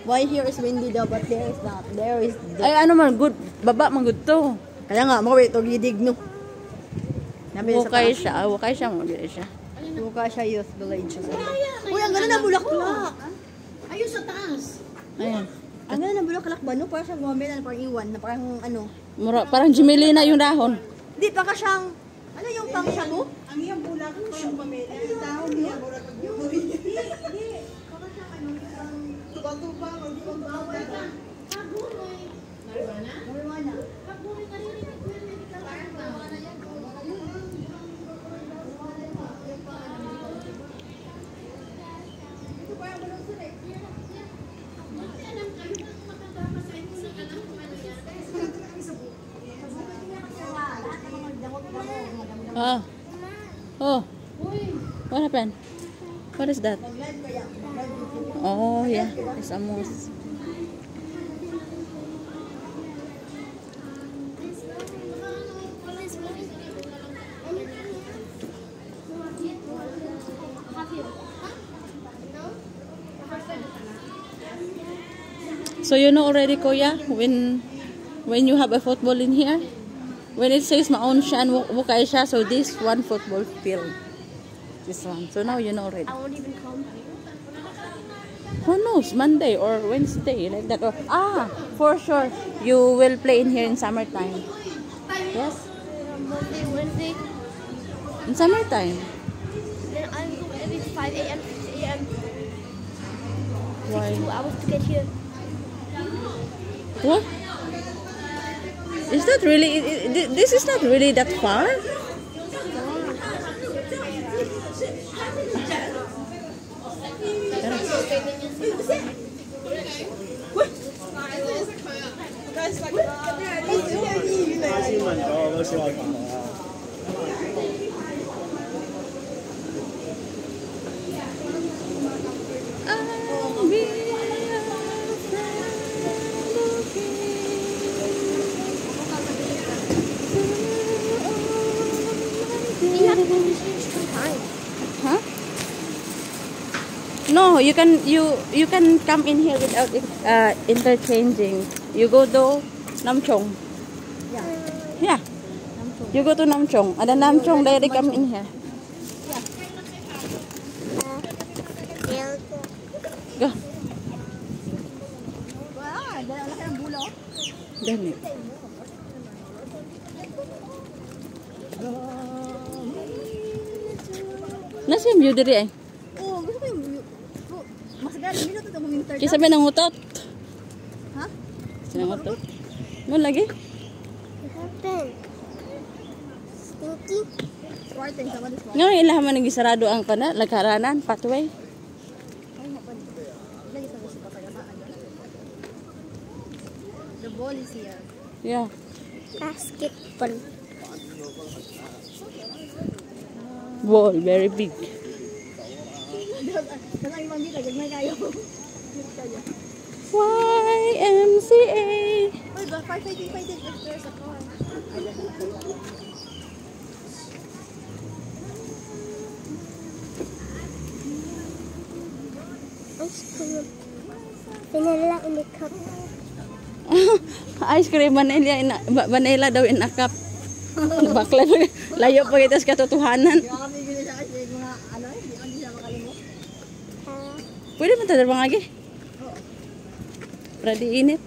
Why here is windy daw, but there is not. There is... Ay, ano man, good. Baba man good to. Kaya nga, mo ito gidig, no? Bukay siya. Bukay siya. Bukay siya. Bukay siya youth village. Uy, ang ganda na bulaklak. Ayun sa taas. Ayan. Ang ganda na bulaklak ba, no? Parang siyang gumamit na parang iwan, na parang ano. Mura, parang Jimelina yung dahon. Di, baka siyang... Ano yung pang shabu? Ang iyang bulaklak ko yung pamilya. Ang dahon niya. Hindi. Baka siyang ano, yung Tuba-tuba. Bawal ka. Kaguloy. Marijuana? marijuana. Kaguloy ka rin. Marijuana yan. Ah. Oh. What happened? What is that? Oh, yeah. It's a moose. So you know already, Kuya, when you have a football in here, when it says Maon siya and Wukay siya, so this one football field, this one. So now you know already. I won't even come. Who knows, Monday or Wednesday, like that. Or, for sure, you will play in here in summertime. Yes? Monday, Wednesday. In summertime. Then I'll go every 5 a.m. 6 a.m. Why? 2 hours to get here. What? Is that really? This is not really that far. Huh? No, you can come in here without interchanging. You go to Namchong. Yeah. You go to Namchong. And then Namchong, they come in here. Go. Wow, dala ka ng bulo. Dami. Nasa yung view diri ay? Oo, gusto ko yung... Mas galing, minuto ito mong winter. Kaya sabi ng utot. Ha? Sinang utot. Mo lagi? Stinky. Swarting, sama din swarting. Ngayon ilahan man nagisarado ang lagkaranan, pathway. Ay, napan. Lagi sa gusto pa tagaan. The ball is here. Yeah. Basketball. Ball, very big. Sana yung mambita, gagmay kayo. YMCA. Uy, ba, fighting if there's a car. Ice cream. Vanilla in the cup. Ice cream vanilla daw in a cup. Bakla layo pa kita sa katotohanan. Yung kami gini siya kasi mga ano hindi siya makalimot. Pwede mo tadar mga lagi? Para di init.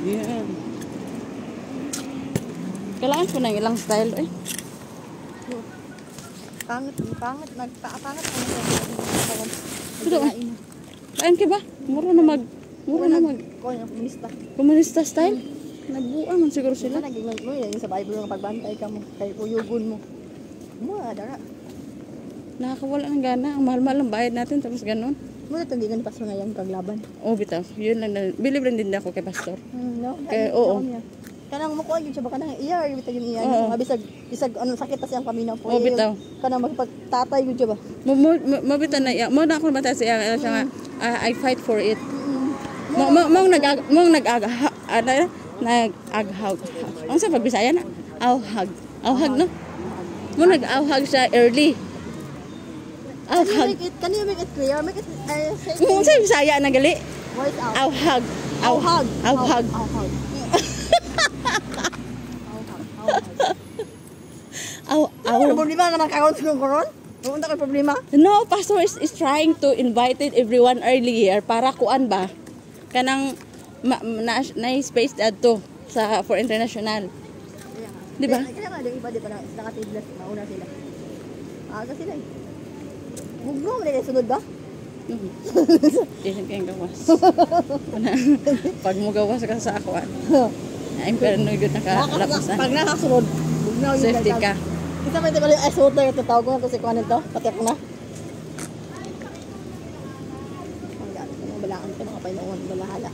Yeah. Kailangan po ng ilang style eh. Pangit, nagpapangit ano Pero, kain ka ba? Mura na mag komunista. komunista style? Nagbuang man siguro sila. Sila naging mo yun sa Bible nga pagbantay ka mo kay kuyugon mo. Mo dara. Nakakawala ng gana. Ang mahal-mahal ang bayad natin tapos ganun. Mo na tanggigan ni pastor ngayon paglaban. Oh, bitaw. Yun lang. Believe lang din ako kay pastor. No. Oo. Kanang mo ko yun siya ba kanang iyar bitaw yung iyan. Oo. Nga bisag ano sakit ta siyang paminaw po. Oo, bitaw. Kanang magpagtatay yun siya ba. Mabita na iya. Mo na ako mata siya nga I fight for it. Mong nag-aghaw. Nag-aghaw. Ang sa pagbisaya na? Awhag. Awhag no? Mo nag-awhag siya early. Awhag. Can you make it clear? Make it say Mo sa Bisaya na gali. voice out. Awhag. Awhag. Awhag. Awhag. Ano problema nga nagkakaroon sa koron? Pumunta ka problema? No, pastor is trying to invite everyone earlier para kuan ba? Kanang na space adto sa for international. Di ba? Kaya nga yung iba di pa na nakatiblas mauna sila. Aga sila eh. Bugno nila sunod ba? Dili kayong gawas. Pag mo gawas ka sa akuan. I'm pero no good nakalapasan. Pag nakasunod, bugnaw yung Safety ka. Isa pa ito ko yung esort na yung tatawag ko na ito si Kuan ito. Pati ako na. Ang gano'n. Ang balaan ito mga painoon. Balahala.